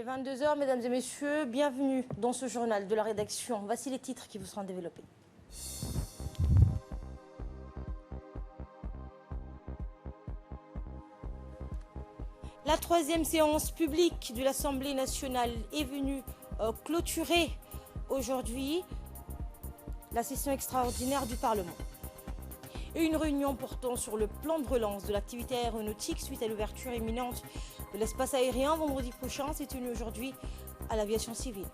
22 heures, mesdames et messieurs, bienvenue dans ce journal de la rédaction. Voici les titres qui vous seront développés. La troisième séance publique de l'Assemblée nationale est venue clôturer aujourd'hui la session extraordinaire du Parlement. Et une réunion portant sur le plan de relance de l'activité aéronautique suite à l'ouverture imminente de l'espace aérien vendredi prochain s'est tenue aujourd'hui à l'aviation civile.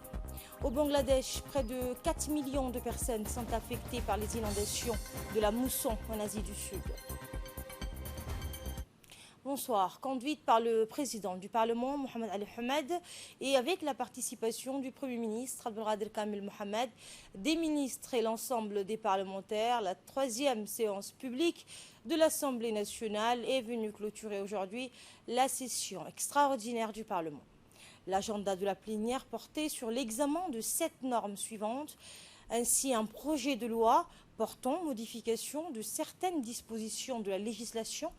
Au Bangladesh, près de 4 millions de personnes sont affectées par les inondations de la mousson en Asie du Sud. Bonsoir. Conduite par le président du Parlement, Mohamed Ali Hamed, et avec la participation du Premier ministre, Abdelkader Kamil Mohamed, des ministres et l'ensemble des parlementaires, la troisième séance publique de l'Assemblée nationale est venue clôturer aujourd'hui la session extraordinaire du Parlement. L'agenda de la plénière portait sur l'examen de 7 normes suivantes, ainsi un projet de loi portant modification de certaines dispositions de la législation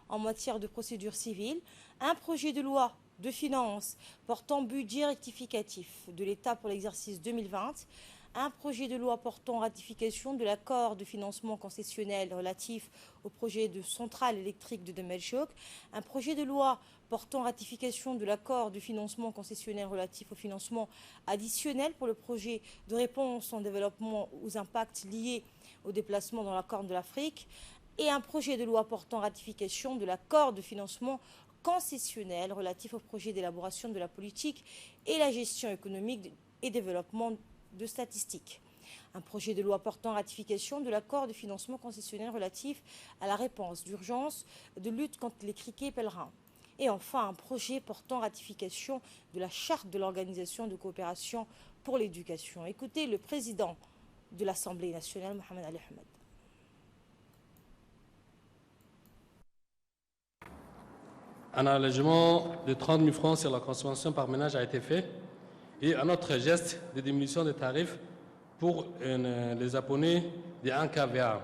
en matière de procédure civile, un projet de loi de finances portant budget rectificatif de l'État pour l'exercice 2020, un projet de loi portant ratification de l'accord de financement concessionnel relatif au projet de centrale électrique de Demelchok, un projet de loi portant ratification de l'accord de financement concessionnel relatif au financement additionnel pour le projet de réponse en développement aux impacts liés au déplacement dans la Corne de l'Afrique, et un projet de loi portant ratification de l'accord de financement concessionnel relatif au projet d'élaboration de la politique et la gestion économique et développement de statistiques. Un projet de loi portant ratification de l'accord de financement concessionnel relatif à la réponse d'urgence de lutte contre les criquets pèlerins. Et enfin, un projet portant ratification de la charte de l'Organisation de coopération pour l'éducation. Écoutez le président de l'Assemblée nationale, Mohamed Ali Hamed. Un allègement de 30 000 francs sur la consommation par ménage a été fait et un autre geste de diminution des tarifs pour les abonnés des 1 kVA.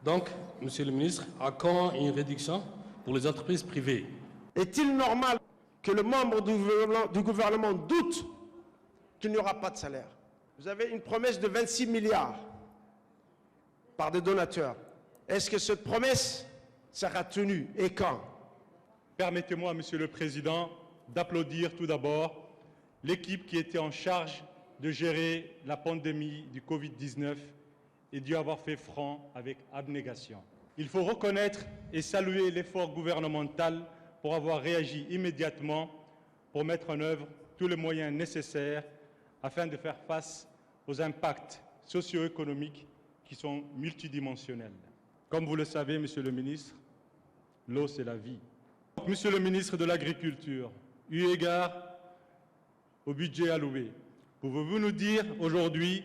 Donc, Monsieur le ministre, à quand une réduction pour les entreprises privées? Est-il normal que le membre du gouvernement doute qu'il n'y aura pas de salaire? Vous avez une promesse de 26 milliards par des donateurs. Est-ce que cette promesse sera tenue et quand? Permettez-moi, Monsieur le Président, d'applaudir tout d'abord l'équipe qui était en charge de gérer la pandémie du Covid-19 et d'y avoir fait front avec abnégation. Il faut reconnaître et saluer l'effort gouvernemental pour avoir réagi immédiatement pour mettre en œuvre tous les moyens nécessaires afin de faire face aux impacts socio-économiques qui sont multidimensionnels. Comme vous le savez, Monsieur le ministre, l'eau, c'est la vie. Monsieur le ministre de l'Agriculture, eu égard au budget alloué, pouvez-vous nous dire aujourd'hui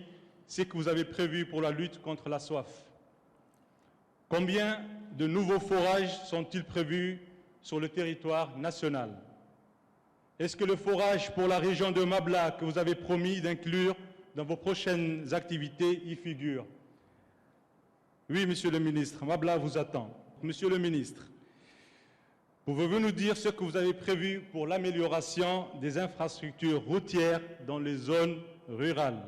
ce que vous avez prévu pour la lutte contre la soif? Combien de nouveaux forages sont-ils prévus sur le territoire national? Est-ce que le forage pour la région de Mabla que vous avez promis d'inclure dans vos prochaines activités y figure? Oui, Monsieur le ministre, Mabla vous attend. Monsieur le ministre, pouvez-vous nous dire ce que vous avez prévu pour l'amélioration des infrastructures routières dans les zones rurales?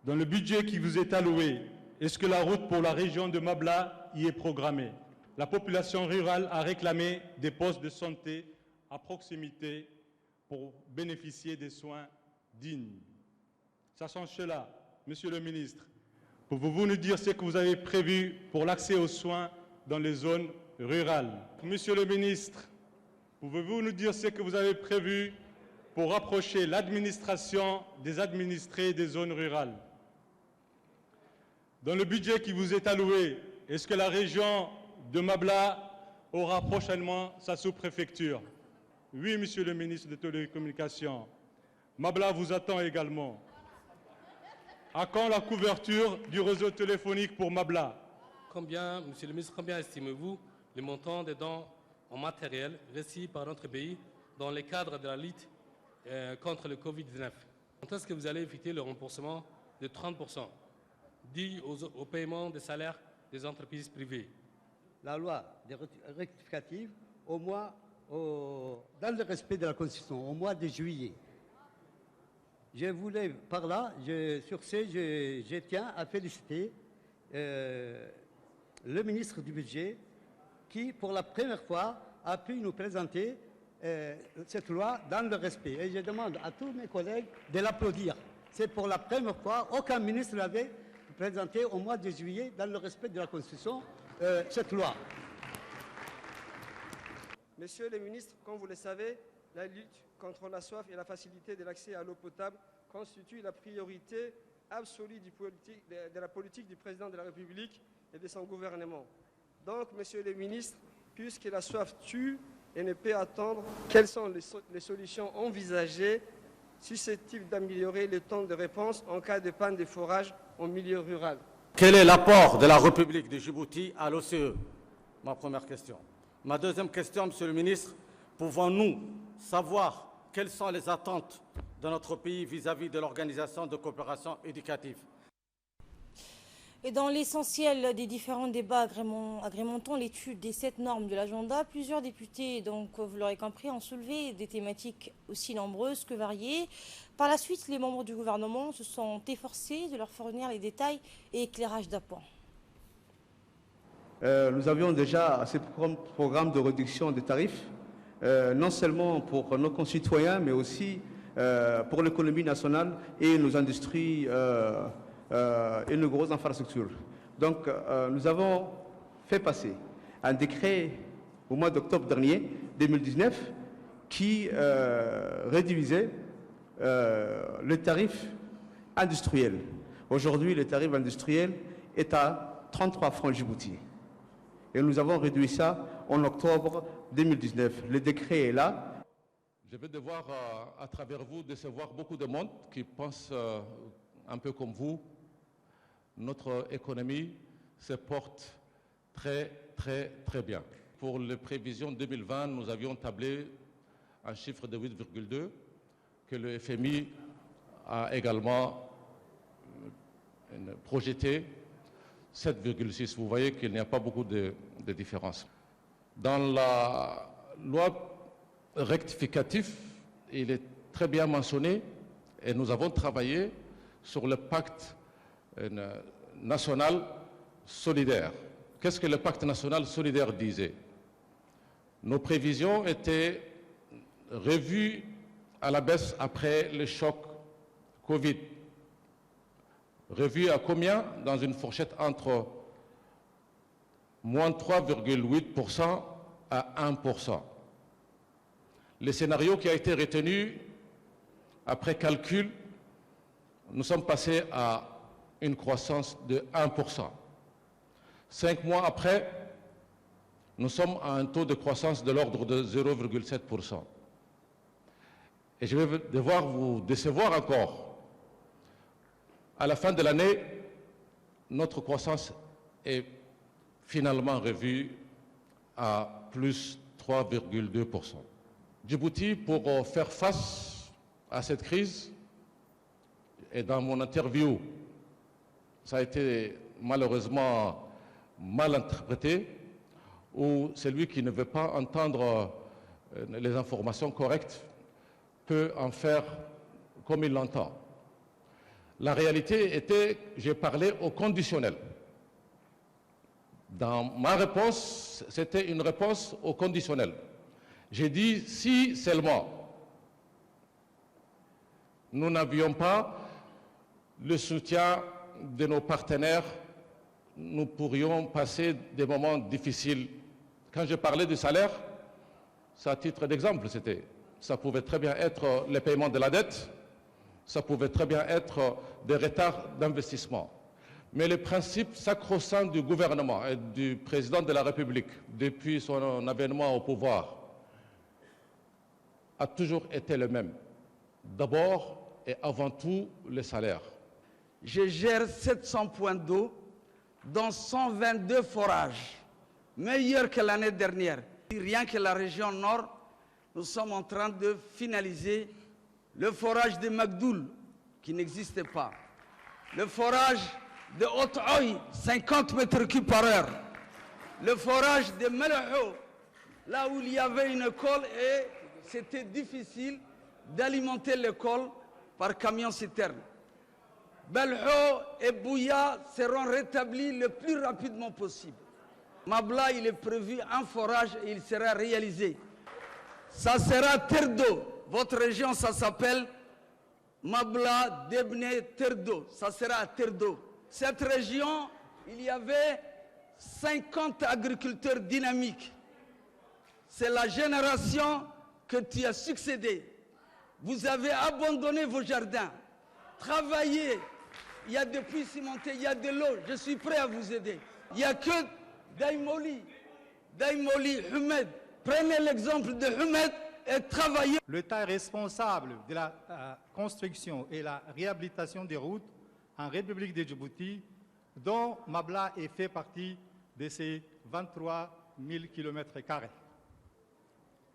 Dans le budget qui vous est alloué, est-ce que la route pour la région de Mabla y est programmée? La population rurale a réclamé des postes de santé à proximité pour bénéficier des soins dignes. Sachant cela, Monsieur le ministre, pouvez-vous nous dire ce que vous avez prévu pour l'accès aux soins dans les zones rurales? Monsieur le ministre, pouvez-vous nous dire ce que vous avez prévu pour rapprocher l'administration des administrés des zones rurales? Dans le budget qui vous est alloué, est-ce que la région de Mabla aura prochainement sa sous-préfecture? Oui, Monsieur le ministre des Télécommunications, Mabla vous attend également. À quand la couverture du réseau téléphonique pour Mabla? Combien, Monsieur le ministre, combien estimez-vous le montant des dons en matériel reçus par notre pays dans le cadre de la lutte contre le Covid-19? Quand est-ce que vous allez effectuer le remboursement de 30% dû au paiement des salaires des entreprises privées? La loi des rectificative, au mois dans le respect de la Constitution au mois de juillet. Je voulais par là, sur ce, je tiens à féliciter le ministre du Budget qui, pour la première fois, a pu nous présenter cette loi dans le respect. Et je demande à tous mes collègues de l'applaudir. C'est pour la première fois, aucun ministre l'avait présenté au mois de juillet dans le respect de la Constitution, cette loi. Messieurs les ministres, comme vous le savez, la lutte contre la soif et la facilité de l'accès à l'eau potable constitue la priorité absolue de la politique du président de la République et de son gouvernement. Donc, messieurs les ministres, puisque la soif tue et ne peut attendre, quelles sont les solutions envisagées susceptibles d'améliorer le temps de réponse en cas de panne de forage en milieu rural? Quel est l'apport de la République de Djibouti à l'OCE? Ma première question. Ma deuxième question, Monsieur le ministre, pouvons-nous savoir quelles sont les attentes de notre pays vis-à-vis de l'Organisation de coopération éducative? Et dans l'essentiel des différents débats agrémentant l'étude des 7 normes de l'agenda, plusieurs députés, donc vous l'aurez compris, ont soulevé des thématiques aussi nombreuses que variées. Par la suite, les membres du gouvernement se sont efforcés de leur fournir les détails et éclairages d'appoint. Nous avions déjà ce programme de réduction des tarifs, non seulement pour nos concitoyens, mais aussi pour l'économie nationale et nos industries et nos grosses infrastructures. Donc, nous avons fait passer un décret au mois d'octobre dernier, 2019, qui réduisait le tarif industriel. Aujourd'hui, le tarif industriel est à 33 francs Djibouti. Et nous avons réduit ça en octobre 2019. Le décret est là. Je vais devoir, à travers vous, décevoir beaucoup de monde qui pense un peu comme vous. Notre économie se porte très bien. Pour les prévisions 2020, nous avions tablé un chiffre de 8,2 que le FMI a également projeté 7,6. Vous voyez qu'il n'y a pas beaucoup de différence. Dans la loi rectificative, il est très bien mentionné et nous avons travaillé sur le pacte national solidaire. Qu'est-ce que le pacte national solidaire disait? Nos prévisions étaient revues à la baisse après le choc Covid. Revues à combien? Dans une fourchette entre moins 3,8% à 1%. Le scénario qui a été retenu, après calcul, nous sommes passés à une croissance de 1%. 5 mois après, nous sommes à un taux de croissance de l'ordre de 0,7%. Et je vais devoir vous décevoir encore. À la fin de l'année, notre croissance est finalement revue à plus 3,2%. Djibouti, pour faire face à cette crise, et dans mon interview, ça a été malheureusement mal interprété, où celui qui ne veut pas entendre les informations correctes peut en faire comme il l'entend. La réalité était, j'ai parlé au conditionnel. Dans ma réponse, c'était une réponse au conditionnel. J'ai dit, si seulement nous n'avions pas le soutien de nos partenaires, nous pourrions passer des moments difficiles. Quand je parlais du salaire, c'est à titre d'exemple, ça pouvait très bien être le paiement de la dette, ça pouvait très bien être des retards d'investissement. Mais le principe sacro-saint du gouvernement et du président de la République, depuis son avènement au pouvoir, a toujours été le même. D'abord et avant tout, le salaire. Je gère 700 points d'eau, dont 122 forages, meilleurs que l'année dernière. Rien que la région nord, nous sommes en train de finaliser le forage de Magdoul, qui n'existait pas. Le forage de Haute-Oï, 50 mètres cubes par heure. Le forage de Melho, là où il y avait une école et c'était difficile d'alimenter l'école par camion-citerne. Belho et Bouya seront rétablis le plus rapidement possible. Mabla, il est prévu un forage et il sera réalisé. Ça sera terre d'eau. Votre région, ça s'appelle Mabla, Debne, terre d'eau. Ça sera terre d'eau. Cette région, il y avait 50 agriculteurs dynamiques. C'est la génération que tu as succédé. Vous avez abandonné vos jardins. Travaillez. Il y a des puits cimentés, il y a de l'eau. Je suis prêt à vous aider. Il n'y a que Daïmoli, Humed. Prenez l'exemple de Humed et travaillez. L'État est responsable de la construction et la réhabilitation des routes en République de Djibouti, dont Mabla est fait partie de ces 23 000 km².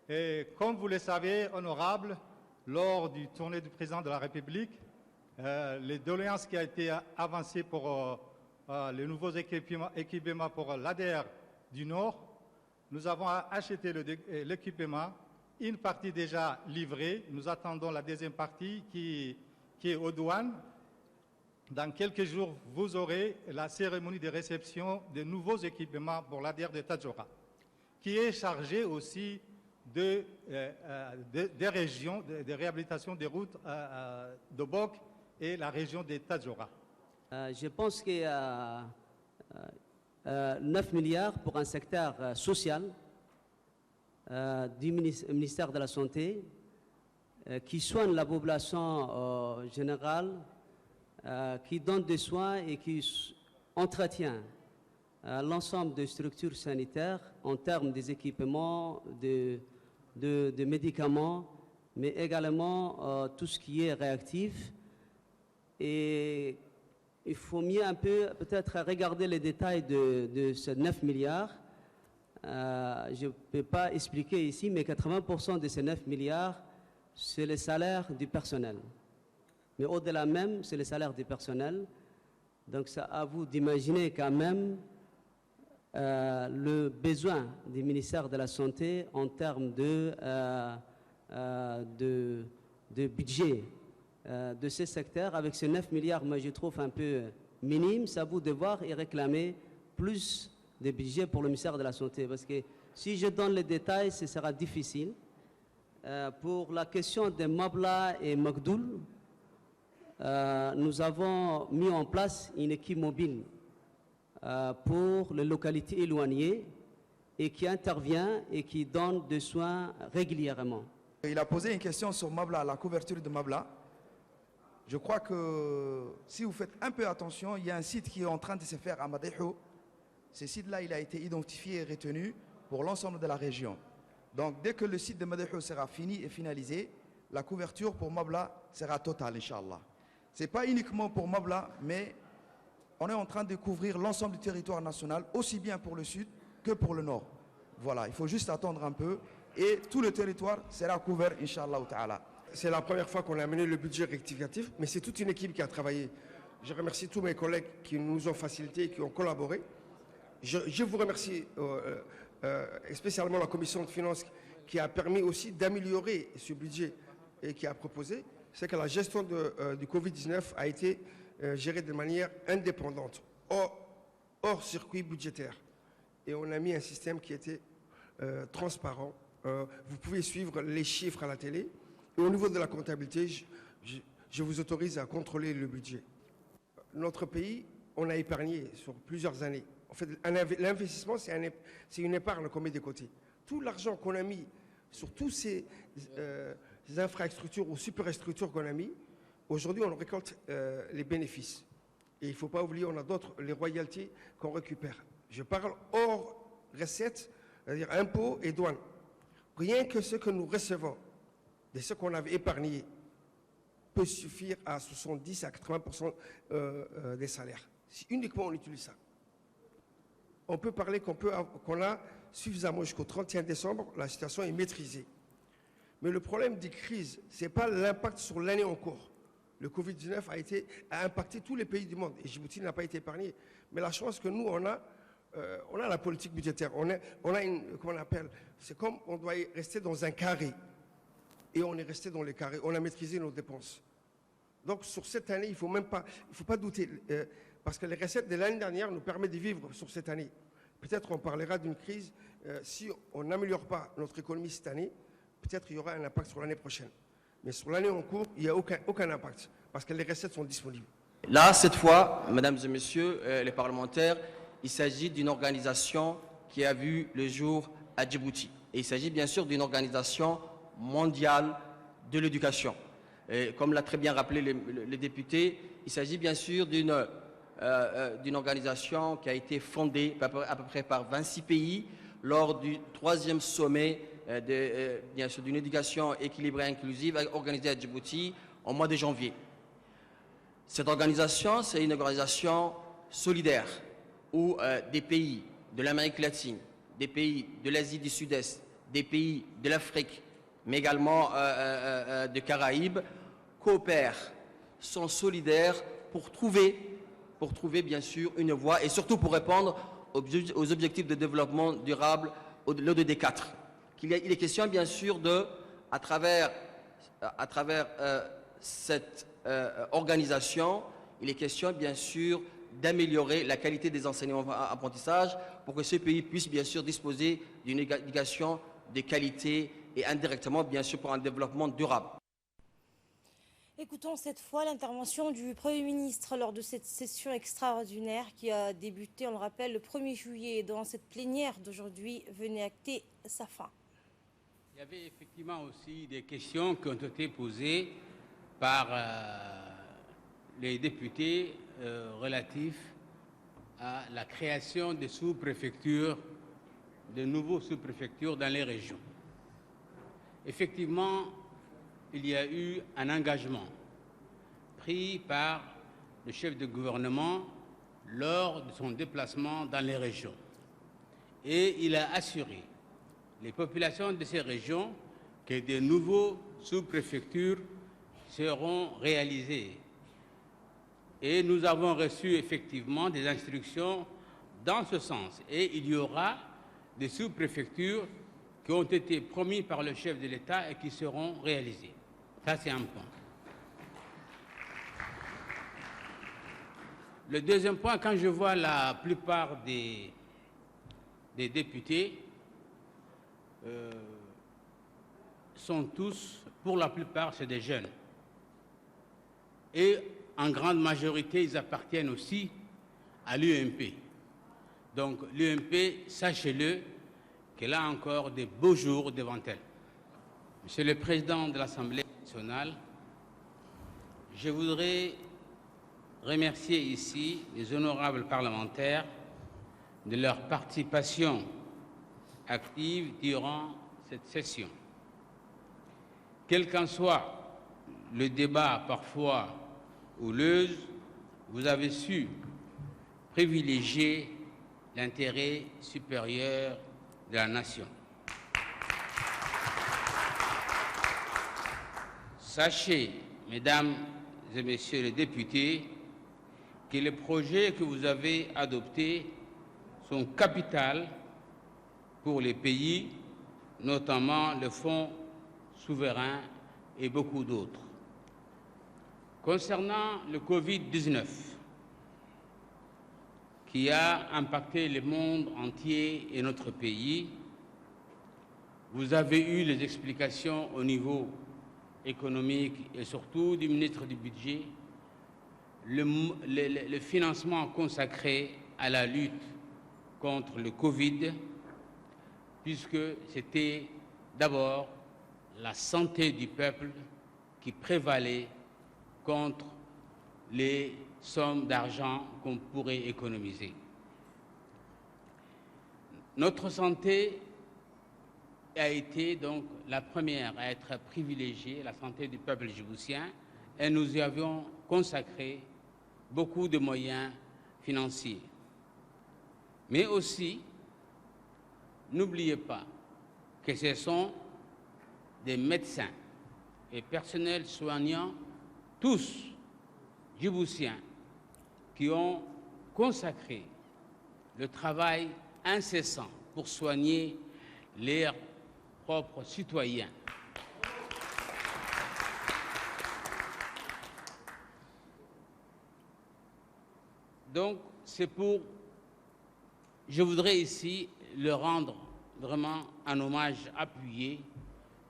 Et comme vous le savez, honorable, lors du tournée du président de la République, les doléances qui ont été avancées pour les nouveaux équipements pour l'ADR du Nord, nous avons acheté l'équipement, une partie déjà livrée. Nous attendons la deuxième partie qui est aux douanes. Dans quelques jours, vous aurez la cérémonie de réception des nouveaux équipements pour l'ADR de Tadjoura, qui est chargée aussi des régions, de réhabilitation des routes de Bok et la région de Tadjoura. Je pense qu'il y a 9 milliards pour un secteur social du ministère de la Santé qui soigne la population générale, qui donne des soins et qui entretient l'ensemble des structures sanitaires en termes des équipements, de médicaments, mais également tout ce qui est réactif. Et il faut mieux un peu peut-être regarder les détails de ces 9 milliards. Je ne peux pas expliquer ici, mais 80% de ces 9 milliards, c'est le salaire du personnel. Mais au-delà même, c'est le salaire du personnel. Donc c'est à vous d'imaginer quand même le besoin du ministère de la Santé en termes de budget de ces secteurs. Avec ces 9 milliards, moi je trouve un peu minime. C'est à vous de voir et réclamer plus de budget pour le ministère de la Santé. Parce que si je donne les détails, ce sera difficile. Pour la question de Mabla et Magdoul, nous avons mis en place une équipe mobile pour les localités éloignées et qui intervient et qui donne des soins régulièrement. Il a posé une question sur Mabla, la couverture de Mabla. Je crois que si vous faites un peu attention, il y a un site qui est en train de se faire à Madého. Ce site-là, il a été identifié et retenu pour l'ensemble de la région. Donc, dès que le site de Madého sera fini et finalisé, la couverture pour Mabla sera totale, Inch'Allah. Ce n'est pas uniquement pour Mabla, mais on est en train de couvrir l'ensemble du territoire national, aussi bien pour le sud que pour le nord. Voilà, il faut juste attendre un peu et tout le territoire sera couvert, Inch'Allah ta'ala. C'est la première fois qu'on a amené le budget rectificatif, mais c'est toute une équipe qui a travaillé. Je remercie tous mes collègues qui nous ont facilité et qui ont collaboré. Je vous remercie spécialement la commission de finances qui a permis aussi d'améliorer ce budget et qui a proposé. C'est que la gestion du Covid-19 a été gérée de manière indépendante, hors circuit budgétaire. Et on a mis un système qui était transparent. Vous pouvez suivre les chiffres à la télé. Et au niveau de la comptabilité, je vous autorise à contrôler le budget. Notre pays, on a épargné sur plusieurs années. En fait, l'investissement, c'est une épargne qu'on met de côté. Tout l'argent qu'on a mis sur tous ces infrastructures ou superstructures qu'on a mis, aujourd'hui, on récolte les bénéfices. Et il ne faut pas oublier, on a d'autres, les royalties qu'on récupère. Je parle hors recettes, c'est-à-dire impôts et douanes. Rien que ce que nous recevons, de ce qu'on avait épargné, peut suffire à 70 à 80% des salaires. Si uniquement on utilise ça. On peut parler qu'on a suffisamment jusqu'au 31 décembre, la situation est maîtrisée. Mais le problème des crises, ce n'est pas l'impact sur l'année en cours. Le Covid-19 a impacté tous les pays du monde et Djibouti n'a pas été épargné. Mais la chance que nous, on a, on a la politique budgétaire, on a une, comment on appelle, c'est comme on doit rester dans un carré. Et on est resté dans les carrés, on a maîtrisé nos dépenses. Donc sur cette année, il ne faut pas douter, parce que les recettes de l'année dernière nous permettent de vivre sur cette année. Peut-être on parlera d'une crise, si on n'améliore pas notre économie cette année, peut-être il y aura un impact sur l'année prochaine. Mais sur l'année en cours, il n'y a aucun impact, parce que les recettes sont disponibles. Là, cette fois, mesdames et messieurs les parlementaires, il s'agit d'une organisation qui a vu le jour à Djibouti. Et il s'agit bien sûr d'une organisation mondiale de l'éducation. Comme l'a très bien rappelé le député, il s'agit bien sûr d'une organisation qui a été fondée à peu près par 26 pays lors du 3e sommet bien sûr d'une éducation équilibrée et inclusive organisée à Djibouti en mois de janvier. Cette organisation, c'est une organisation solidaire où des pays de l'Amérique latine, des pays de l'Asie du Sud-Est, des pays de l'Afrique, mais également de Caraïbes, coopèrent, sont solidaires pour trouver bien sûr une voie et surtout pour répondre aux objectifs de développement durable, l'ODD 4. Il est question bien sûr à travers cette organisation, il est question bien sûr d'améliorer la qualité des enseignements-apprentissages pour que ces pays puissent bien sûr disposer d'une éducation de qualité et indirectement bien sûr pour un développement durable. Écoutons cette fois l'intervention du Premier ministre lors de cette session extraordinaire qui a débuté, on le rappelle, le 1er juillet. Dans cette plénière d'aujourd'hui, venait acter sa fin. Il y avait effectivement aussi des questions qui ont été posées par les députés relatifs à la création de sous-préfectures, de nouveaux sous-préfectures dans les régions. Effectivement, il y a eu un engagement pris par le chef de gouvernement lors de son déplacement dans les régions. Et il a assuré les populations de ces régions que de nouveaux sous-préfectures seront réalisées. Et nous avons reçu effectivement des instructions dans ce sens. Et il y aura des sous-préfectures qui ont été promis par le chef de l'État et qui seront réalisées. Ça, c'est un point. Le deuxième point, quand je vois la plupart des députés, sont tous, pour la plupart, c'est des jeunes. Et en grande majorité, ils appartiennent aussi à l'UMP. Donc l'UMP, sachez-le, qu'elle a encore de beaux jours devant elle. Monsieur le Président de l'Assemblée nationale, je voudrais remercier ici les honorables parlementaires de leur participation active durant cette session. Quel qu'en soit le débat parfois houleuse, vous avez su privilégier l'intérêt supérieur de la nation. Sachez, mesdames et messieurs les députés, que les projets que vous avez adoptés sont capitaux pour les pays, notamment le Fonds souverain et beaucoup d'autres. Concernant le Covid-19, qui a impacté le monde entier et notre pays, vous avez eu les explications au niveau économique et surtout du ministre du Budget, le financement consacré à la lutte contre le Covid, puisque c'était d'abord la santé du peuple qui prévalait contre les sommes d'argent qu'on pourrait économiser. Notre santé a été donc la première à être privilégiée, la santé du peuple djiboutien, et nous y avions consacré beaucoup de moyens financiers. Mais aussi, n'oubliez pas que ce sont des médecins et personnels soignants, tous djiboutiens, qui ont consacré le travail incessant pour soigner leurs propres citoyens. Donc, je voudrais ici leur rendre vraiment un hommage appuyé,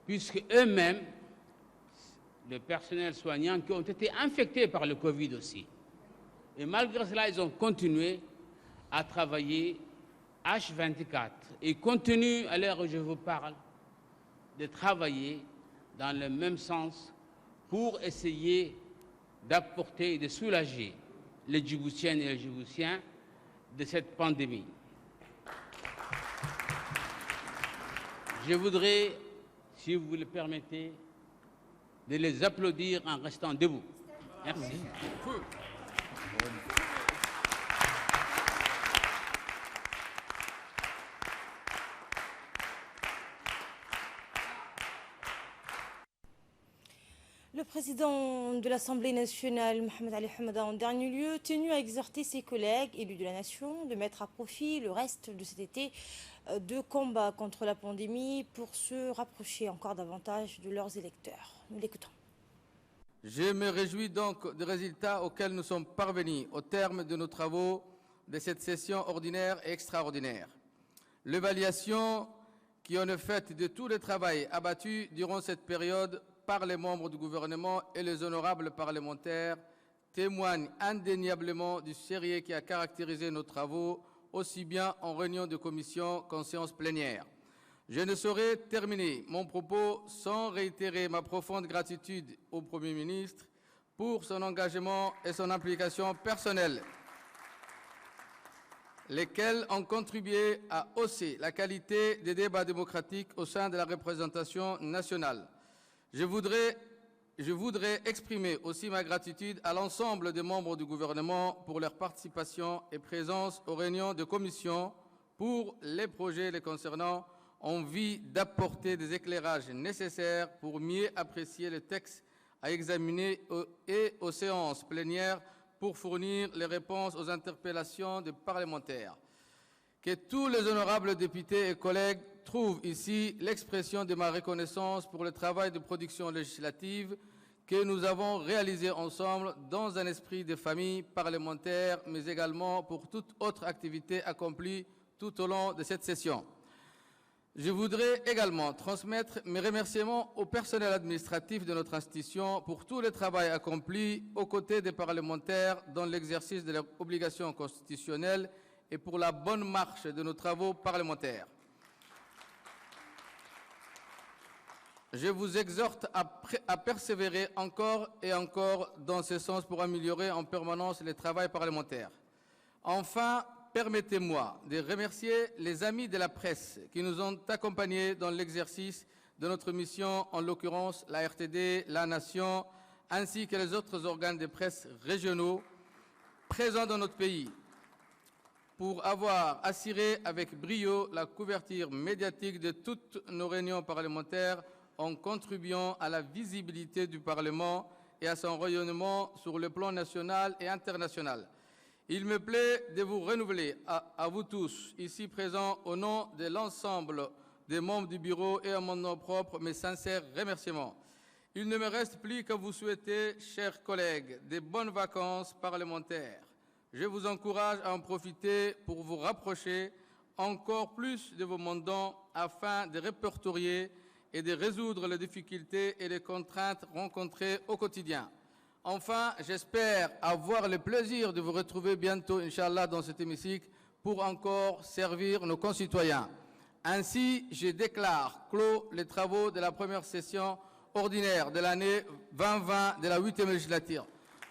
puisque eux-mêmes, le personnel soignant, qui ont été infectés par le Covid aussi. Et malgré cela, ils ont continué à travailler H24 et continuent, à l'heure où je vous parle, de travailler dans le même sens pour essayer d'apporter et de soulager les Djiboutiennes et les Djiboutiens de cette pandémie. Je voudrais, si vous le permettez, de les applaudir en restant debout. Merci. Le président de l'Assemblée nationale, Mohamed Ali Hamada, en dernier lieu, tenu à exhorter ses collègues élus de la nation de mettre à profit le reste de cet été de combat contre la pandémie pour se rapprocher encore davantage de leurs électeurs. Nous l'écoutons. Je me réjouis donc des résultats auxquels nous sommes parvenus au terme de nos travaux de cette session ordinaire et extraordinaire. L'évaluation qui en est faite de tout le travail abattu durant cette période par les membres du gouvernement et les honorables parlementaires témoigne indéniablement du sérieux qui a caractérisé nos travaux, aussi bien en réunion de commission qu'en séance plénière. Je ne saurais terminer mon propos sans réitérer ma profonde gratitude au Premier ministre pour son engagement et son implication personnelle, lesquels ont contribué à hausser la qualité des débats démocratiques au sein de la représentation nationale. Je voudrais exprimer aussi ma gratitude à l'ensemble des membres du gouvernement pour leur participation et présence aux réunions de commission pour les projets les concernant, en vue d'apporter des éclairages nécessaires pour mieux apprécier le texte à examiner et aux séances plénières pour fournir les réponses aux interpellations des parlementaires. Que tous les honorables députés et collègues trouvent ici l'expression de ma reconnaissance pour le travail de production législative que nous avons réalisé ensemble dans un esprit de famille parlementaire, mais également pour toute autre activité accomplie tout au long de cette session. Je voudrais également transmettre mes remerciements au personnel administratif de notre institution pour tout le travail accompli aux côtés des parlementaires dans l'exercice de leurs obligations constitutionnelles et pour la bonne marche de nos travaux parlementaires. Je vous exhorte à persévérer encore et encore dans ce sens pour améliorer en permanence le travail parlementaire. Enfin, permettez-moi de remercier les amis de la presse qui nous ont accompagnés dans l'exercice de notre mission, en l'occurrence la RTD, la Nation, ainsi que les autres organes de presse régionaux présents dans notre pays, pour avoir assuré avec brio la couverture médiatique de toutes nos réunions parlementaires en contribuant à la visibilité du Parlement et à son rayonnement sur le plan national et international. Il me plaît de vous renouveler à vous tous, ici présents, au nom de l'ensemble des membres du bureau et à mon nom propre, mes sincères remerciements. Il ne me reste plus qu'à vous souhaiter, chers collègues, de bonnes vacances parlementaires. Je vous encourage à en profiter pour vous rapprocher encore plus de vos mandants afin de répertorier et de résoudre les difficultés et les contraintes rencontrées au quotidien. Enfin, j'espère avoir le plaisir de vous retrouver bientôt, Inch'Allah, dans cet hémicycle pour encore servir nos concitoyens. Ainsi, je déclare clos les travaux de la première session ordinaire de l'année 2020 de la 8e législature.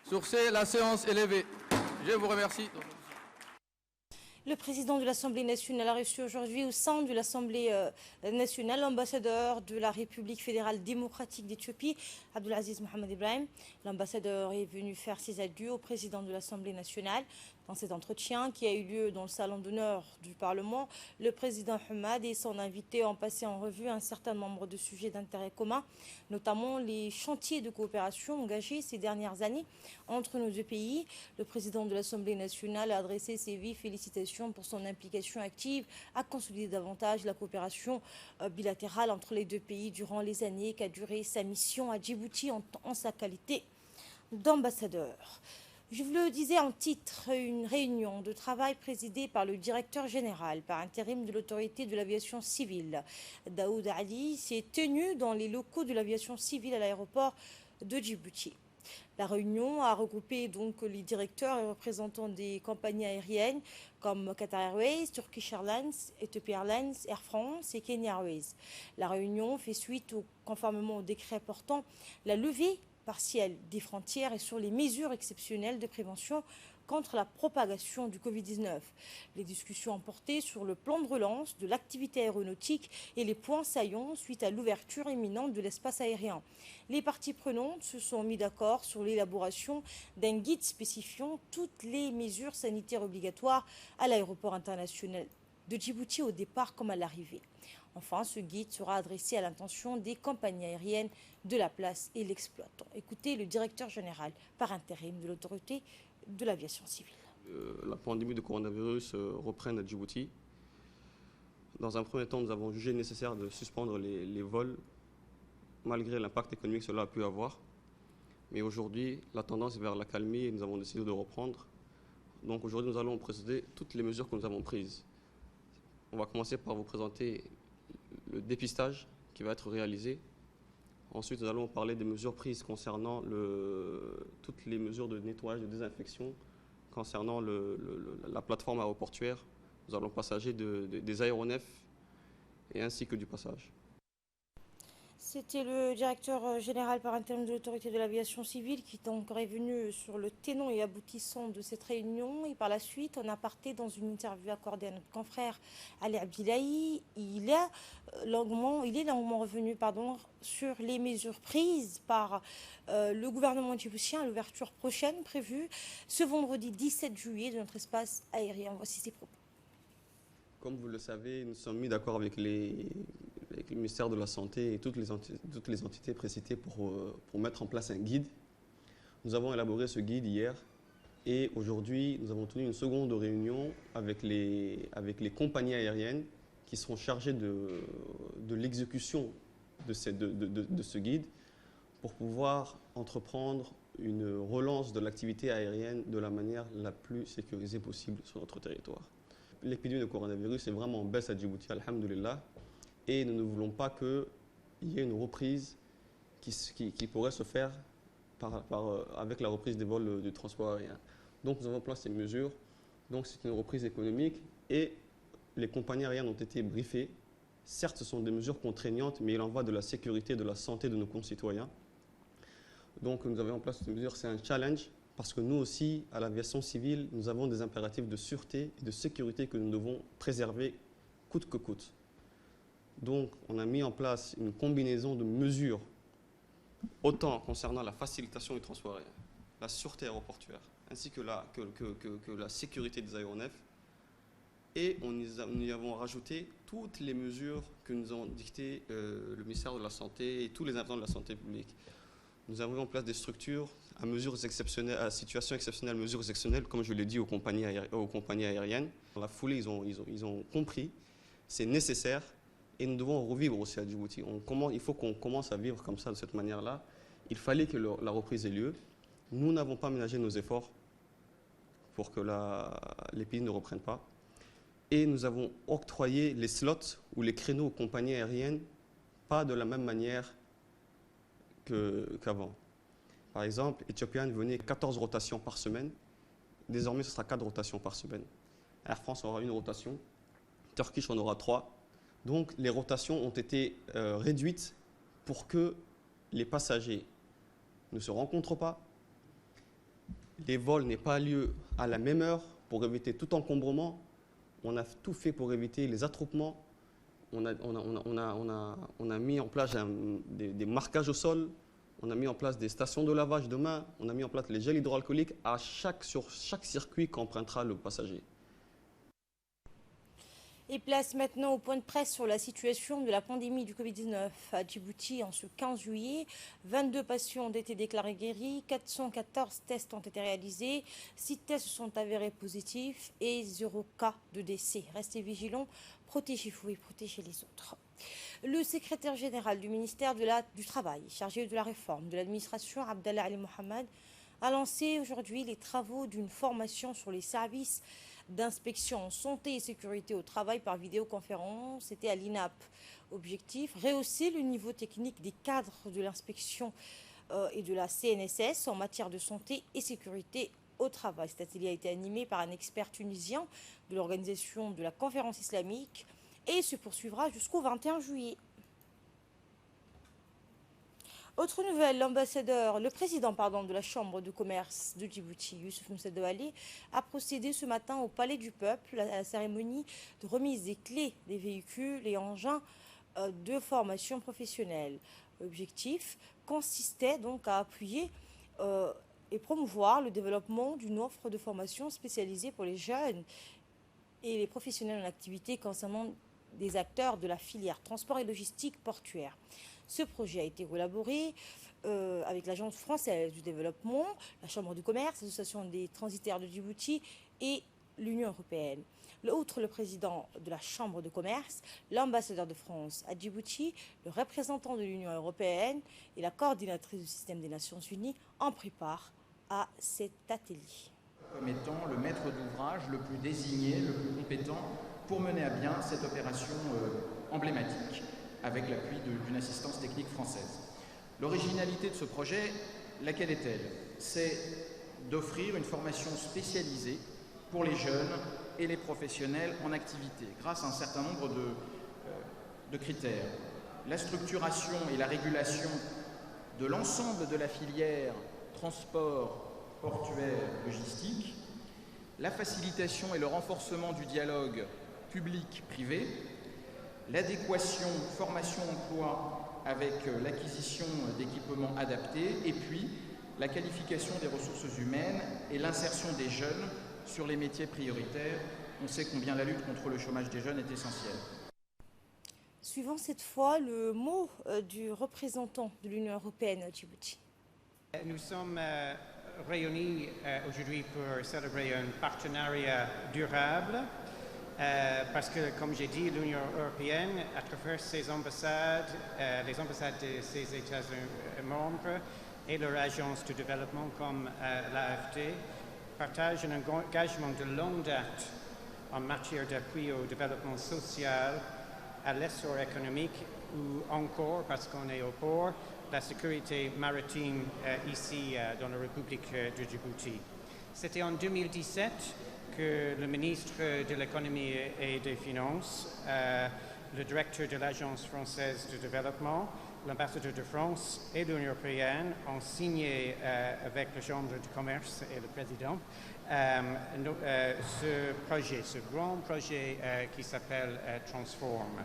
Sur ce, la séance est levée. Je vous remercie. Le président de l'Assemblée nationale a reçu aujourd'hui au sein de l'Assemblée nationale l'ambassadeur de la République fédérale démocratique d'Éthiopie, Abdulaziz Mohamed Ibrahim. L'ambassadeur est venu faire ses adieux au président de l'Assemblée nationale Dans cet entretien qui a eu lieu dans le salon d'honneur du Parlement, le président Hamad et son invité ont passé en revue un certain nombre de sujets d'intérêt commun, notamment les chantiers de coopération engagés ces dernières années entre nos deux pays. Le président de l'Assemblée nationale a adressé ses vives félicitations pour son implication active à consolider davantage la coopération bilatérale entre les deux pays durant les années qu'a duré sa mission à Djibouti en sa qualité d'ambassadeur. Je vous le disais en titre, une réunion de travail présidée par le directeur général par intérim de l'autorité de l'aviation civile, Daoud Ali, s'est tenue dans les locaux de l'aviation civile à l'aéroport de Djibouti. La réunion a regroupé donc les directeurs et représentants des compagnies aériennes comme Qatar Airways, Turkish Airlines, Ethiopia Airlines, Air France et Kenya Airways. La réunion fait suite conformément au décret portant la levée partielle des frontières et sur les mesures exceptionnelles de prévention contre la propagation du Covid-19. Les discussions ont porté sur le plan de relance de l'activité aéronautique et les points saillants suite à l'ouverture imminente de l'espace aérien. Les parties prenantes se sont mis d'accord sur l'élaboration d'un guide spécifiant toutes les mesures sanitaires obligatoires à l'aéroport international de Djibouti au départ comme à l'arrivée. Enfin, ce guide sera adressé à l'intention des compagnies aériennes de la place et l'exploitant. Écoutez le directeur général par intérim de l'autorité de l'aviation civile. La pandémie de coronavirus reprenne à Djibouti. Dans un premier temps, nous avons jugé nécessaire de suspendre les vols, malgré l'impact économique que cela a pu avoir. Mais aujourd'hui, la tendance est vers la calmie et nous avons décidé de reprendre. Donc aujourd'hui, nous allons présenter toutes les mesures que nous avons prises. On va commencer par vous présenter le dépistage qui va être réalisé. Ensuite, nous allons parler des mesures prises concernant toutes les mesures de nettoyage, de désinfection, concernant la plateforme aéroportuaire. Nous allons passager des aéronefs et ainsi que du passage. C'était le directeur général par intérim de l'autorité de l'aviation civile qui est encore revenu sur le tenant et aboutissant de cette réunion. Et par la suite, en aparté, dans une interview accordée à notre confrère Ali Abdillahi, il est longuement revenu sur les mesures prises par le gouvernement djiboutien à l'ouverture prochaine prévue ce vendredi 17 juillet de notre espace aérien. Voici ses propos. Comme vous le savez, nous sommes mis d'accord avec le ministère de la Santé et toutes les entités précitées pour mettre en place un guide. Nous avons élaboré ce guide hier et aujourd'hui, nous avons tenu une seconde réunion avec les compagnies aériennes qui seront chargées de l'exécution de ce guide pour pouvoir entreprendre une relance de l'activité aérienne de la manière la plus sécurisée possible sur notre territoire. L'épidémie de coronavirus est vraiment en baisse à Djibouti, alhamdoulilah, et nous ne voulons pas qu'il y ait une reprise qui pourrait se faire avec la reprise des vols du transport aérien. Donc nous avons placé ces mesures. Donc c'est une reprise économique et les compagnies aériennes ont été briefées. Certes, ce sont des mesures contraignantes, mais il en va de la sécurité et de la santé de nos concitoyens. Donc nous avons en place ces mesures, c'est un challenge. Parce que nous aussi, à l'aviation civile, nous avons des impératifs de sûreté et de sécurité que nous devons préserver coûte que coûte. Donc, on a mis en place une combinaison de mesures, autant concernant la facilitation du transport aérien, la sûreté aéroportuaire, ainsi que la sécurité des aéronefs. Et nous y avons rajouté toutes les mesures que nous ont dictées le ministère de la Santé et tous les intervenants de la santé publique. Nous avons mis en place des structures à mesures exceptionnelles, à situations exceptionnelles, mesures exceptionnelles, comme je l'ai dit aux compagnies aériennes. Dans la foulée, ils ont compris, c'est nécessaire et nous devons revivre aussi à Djibouti. Il faut qu'on commence à vivre comme ça, de cette manière-là. Il fallait que la reprise ait lieu. Nous n'avons pas ménagé nos efforts pour que l'épidémie ne reprenne pas. Et nous avons octroyé les slots ou les créneaux aux compagnies aériennes, pas de la même manière qu'avant. Par exemple, Ethiopian venait 14 rotations par semaine. Désormais, ce sera 4 rotations par semaine. Air France aura une rotation. Turkish en aura 3. Donc, les rotations ont été réduites pour que les passagers ne se rencontrent pas. Les vols n'aient pas lieu à la même heure pour éviter tout encombrement. On a tout fait pour éviter les attroupements. On a mis en place des marquages au sol On a mis en place des stations de lavage de mains, on a mis en place les gels hydroalcooliques sur chaque circuit qu'empruntera le passager. Et place maintenant au point de presse sur la situation de la pandémie du Covid-19 à Djibouti en ce 15 juillet. 22 patients ont été déclarés guéris, 414 tests ont été réalisés, 6 tests sont avérés positifs et 0 cas de décès. Restez vigilants, protégez-vous et protégez les autres. Le secrétaire général du ministère du Travail, chargé de la réforme de l'administration, Abdallah Ali Mohamed, a lancé aujourd'hui les travaux d'une formation sur les services d'inspection en santé et sécurité au travail par vidéoconférence. C'était à l'INAP. Objectif, rehausser le niveau technique des cadres de l'inspection et de la CNSS en matière de santé et sécurité au travail. Cet atelier a été animé par un expert tunisien de l'organisation de la conférence islamique et se poursuivra jusqu'au 21 juillet. Autre nouvelle, le président de la Chambre de commerce de Djibouti, Youssouf Moussad-Douali, a procédé ce matin au Palais du Peuple à la cérémonie de remise des clés des véhicules et engins de formation professionnelle. L'objectif consistait donc à appuyer et promouvoir le développement d'une offre de formation spécialisée pour les jeunes et les professionnels en activité concernant des acteurs de la filière transport et logistique portuaire. Ce projet a été élaboré avec l'Agence française du développement, la Chambre de commerce, l'Association des transitaires de Djibouti et l'Union européenne. Outre le président de la Chambre de commerce, l'ambassadeur de France à Djibouti, le représentant de l'Union européenne et la coordinatrice du système des Nations Unies en pris part à cet atelier. Comme étant le maître d'ouvrage le plus désigné, le plus compétent pour mener à bien cette opération emblématique, avec l'appui d'une assistance technique française. L'originalité de ce projet, laquelle est-elle? C'est d'offrir une formation spécialisée pour les jeunes et les professionnels en activité, grâce à un certain nombre de critères. La structuration et la régulation de l'ensemble de la filière transport, portuaire, logistique, la facilitation et le renforcement du dialogue public-privé, l'adéquation formation-emploi avec l'acquisition d'équipements adaptés et puis la qualification des ressources humaines et l'insertion des jeunes sur les métiers prioritaires. On sait combien la lutte contre le chômage des jeunes est essentielle. Suivant cette fois le mot du représentant de l'Union européenne à Djibouti. Nous sommes réunis aujourd'hui pour célébrer un partenariat durable. Parce que, comme j'ai dit, l'Union européenne, à travers ses ambassades, les ambassades de ses États membres et leur agence de développement comme l'AFD, partagent un engagement de longue date en matière d'appui au développement social, à l'essor économique ou encore, parce qu'on est au port, la sécurité maritime ici dans la République de Djibouti. C'était en 2017 que le ministre de l'économie et des finances, le directeur de l'Agence française de développement, l'ambassadeur de France et l'Union européenne ont signé avec la Chambre de commerce et le président ce projet, ce grand projet qui s'appelle Transform.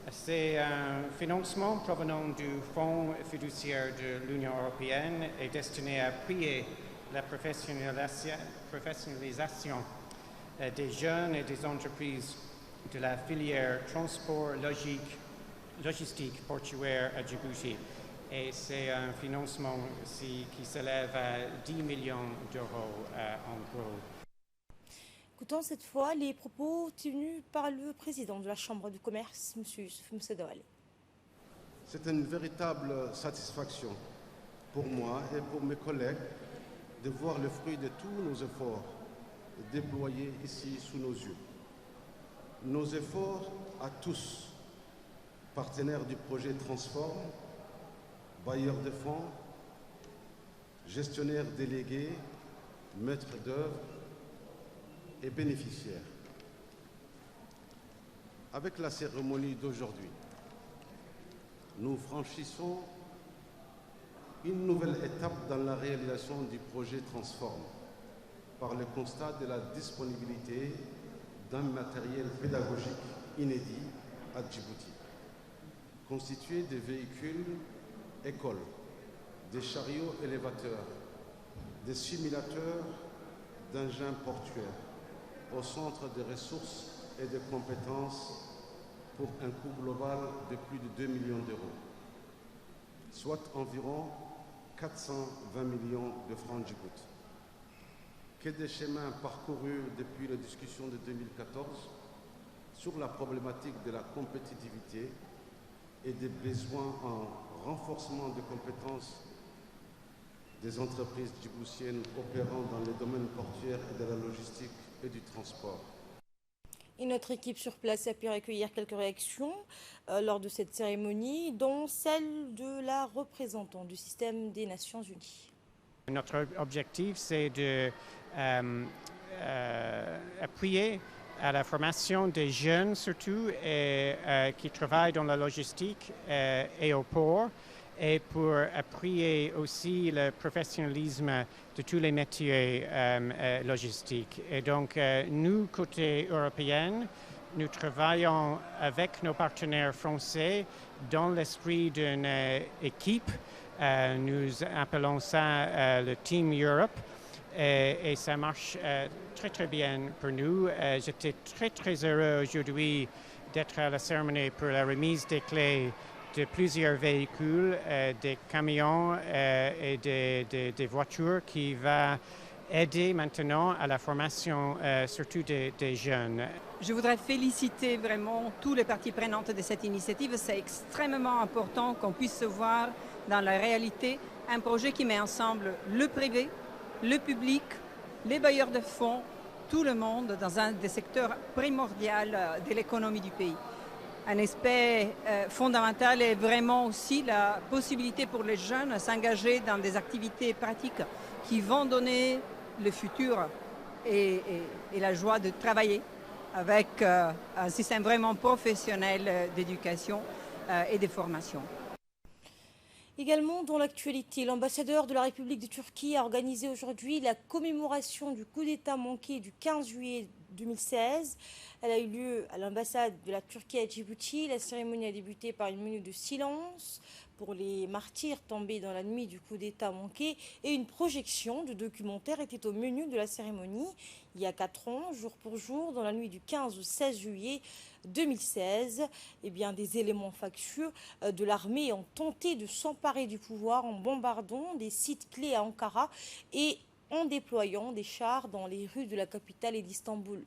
C'est un financement provenant du Fonds fiduciaire de l'Union européenne et destiné à appuyer la professionnalisation des jeunes et des entreprises de la filière transport logistique portuaire à Djibouti. Et c'est un financement qui s'élève à 10 millions d'euros en gros. Écoutons cette fois les propos tenus par le président de la Chambre de commerce, M. Youssouf Moussad-Douali. C'est une véritable satisfaction pour moi et pour mes collègues de voir le fruit de tous nos efforts déployés ici sous nos yeux. Nos efforts à tous, partenaires du projet Transform, bailleurs de fonds, gestionnaires délégués, maîtres d'œuvre et bénéficiaires. Avec la cérémonie d'aujourd'hui, nous franchissons une nouvelle étape dans la réalisation du projet Transform par le constat de la disponibilité d'un matériel pédagogique inédit à Djibouti, constitué de véhicules écoles, des chariots élévateurs, des simulateurs d'engins portuaires au centre des ressources et des compétences pour un coût global de plus de 2 millions d'euros, soit environ 420 millions de francs Djibouti. Que des chemins parcourus depuis les discussions de 2014 sur la problématique de la compétitivité et des besoins en renforcement des compétences des entreprises djiboutiennes opérant dans les domaines portuaires et de la logistique et du transport. Et notre équipe sur place a pu recueillir quelques réactions lors de cette cérémonie, dont celle de la représentante du système des Nations Unies. Notre objectif, c'est de appuyer à la formation des jeunes surtout qui travaillent dans la logistique et au port, et pour appuyer aussi le professionnalisme de tous les métiers logistiques. Et donc, nous, côté européen, nous travaillons avec nos partenaires français dans l'esprit d'une équipe. Nous appelons ça le Team Europe. Et ça marche très très bien pour nous. J'étais très heureux aujourd'hui d'être à la cérémonie pour la remise des clés de plusieurs véhicules, des camions et des voitures qui va aider maintenant à la formation surtout des jeunes. Je voudrais féliciter vraiment tous les parties prenantes de cette initiative. C'est extrêmement important qu'on puisse voir dans la réalité un projet qui met ensemble le privé, le public, les bailleurs de fonds, tout le monde dans un des secteurs primordiaux de l'économie du pays. Un aspect fondamental est vraiment aussi la possibilité pour les jeunes de s'engager dans des activités pratiques qui vont donner le futur et la joie de travailler avec un système vraiment professionnel d'éducation et de formation. Également dans l'actualité, l'ambassadeur de la République de Turquie a organisé aujourd'hui la commémoration du coup d'État manqué du 15 juillet 2016. Elle a eu lieu à l'ambassade de la Turquie à Djibouti. La cérémonie a débuté par une minute de silence pour les martyrs tombés dans la nuit du coup d'État manqué, et une projection de documentaire était au menu de la cérémonie. Il y a 4 ans, jour pour jour, dans la nuit du 15 au 16 juillet 2016, des éléments factieux de l'armée ont tenté de s'emparer du pouvoir en bombardant des sites clés à Ankara et en déployant des chars dans les rues de la capitale et d'Istanbul.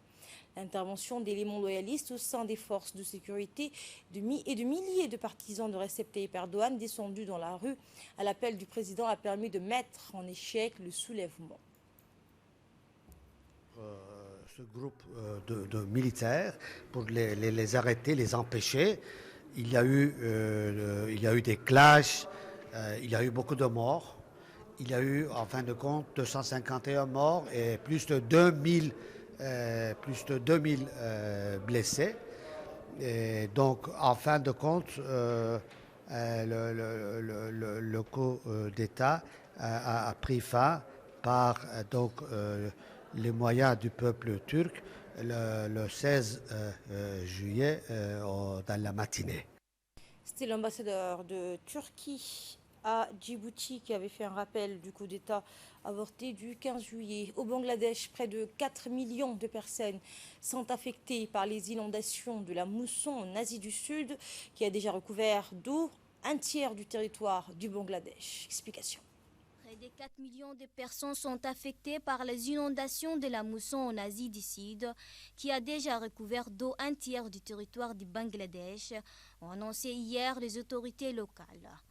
L'intervention d'éléments loyalistes au sein des forces de sécurité et de milliers de partisans de Recep Tayyip Erdogan descendus dans la rue à l'appel du président a permis de mettre en échec le soulèvement. Ce groupe de militaires, pour les arrêter, les empêcher, il y a eu des clashs, il y a eu beaucoup de morts. Il y a eu, en fin de compte, 251 morts et plus de 2000 blessés. Et donc, en fin de compte, le coup d'État a pris fin par les moyens du peuple turc le 16 juillet dans la matinée. C'était l'ambassadeur de Turquie à Djibouti qui avait fait un rappel du coup d'État avorté du 15 juillet. Au Bangladesh, près de 4 millions de personnes sont affectées par les inondations de la mousson en Asie du Sud qui a déjà recouvert d'eau un tiers du territoire du Bangladesh. Explication. Près de 4 millions de personnes sont affectées par les inondations de la mousson en Asie du Sud, qui a déjà recouvert d'eau un tiers du territoire du Bangladesh, ont annoncé hier les autorités locales.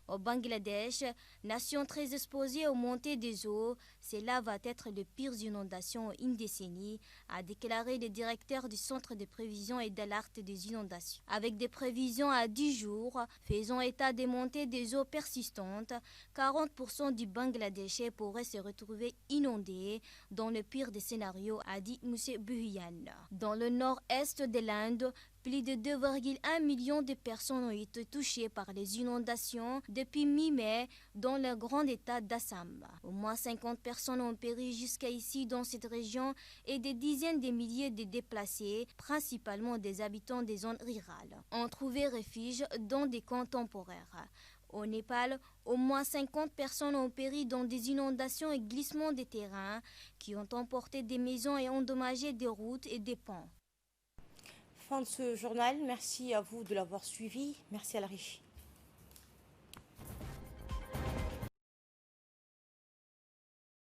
Au Bangladesh, nation très exposée aux montées des eaux, cela va être les pires inondations en une décennie, a déclaré le directeur du Centre de prévision et d'alerte des inondations. Avec des prévisions à 10 jours, faisant état des montées des eaux persistantes, 40% du Bangladesh pourrait se retrouver inondé dans le pire des scénarios, a dit M. Buhian. Dans le nord-est de l'Inde, plus de 2,1 millions de personnes ont été touchées par les inondations depuis mi-mai dans le grand état d'Assam. Au moins 50 personnes ont péri jusqu'à ici dans cette région et des dizaines de milliers de déplacés, principalement des habitants des zones rurales, ont trouvé refuge dans des camps temporaires. Au Népal, au moins 50 personnes ont péri dans des inondations et glissements des terrains qui ont emporté des maisons et endommagé des routes et des ponts. Fin de ce journal. Merci à vous de l'avoir suivi. Merci à la régie.